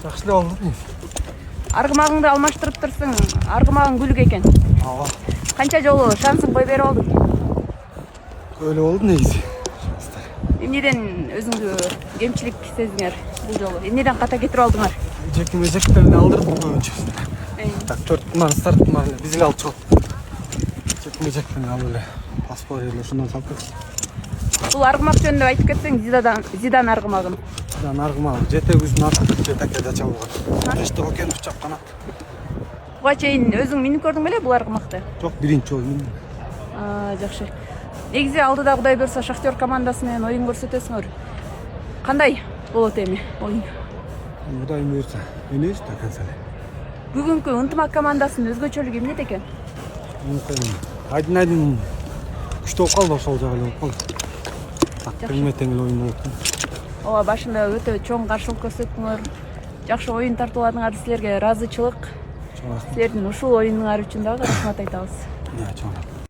Жакшы эле болду. Аргымагыңды алмаштырып турсуң, аргымагың күлүк экен. Ооба. Канча жолу шансың кой берип алдың? Көп эле болду негизи. Эмнеден өзүңдү кемчилик сездиңер бул жолу? Эмнеден ката кетирип алдыңар? Жеки-мезектерин алдырдым көбүнчөсүн. Так 4 старт биз эле алып чыгып. Жеки-мезектерин алып эле паспорт эле ушундан салып кетти. Бул аргымак жөнүндө айтып кетсең, Зидан аргымагын. Зидан аргымагы жетегүздүн аты жетекеде чабылган. Эчтек экенов чапкан ат. Буга чейин өзүң минип көрдүң беле бул аргымакты? Жок, биринчи жолу миндим. Жакшы. Негизи алдыда Кудай буйрса Шахтер командасы менен оюн көрсөтөсүңөр. Кандай болот эми оюн? Кудай буйрса, өнөбүз да канчалык. Бүгүнкү Ынтымак командасынын өзгөчөлүгү эмнеде экен? Айдын күчтүү болуп калды, ошол жагы эле болуп калды. Тең эле оюн болот. Ооба, башында өтө чоң каршылык көрсөттүңөр. Жакшы оюн тартууладыңар, силерге ыраазычылык. Силердин ушул оюнуңар үчүн дагы рахмат айтабыз. Чоң рахмат.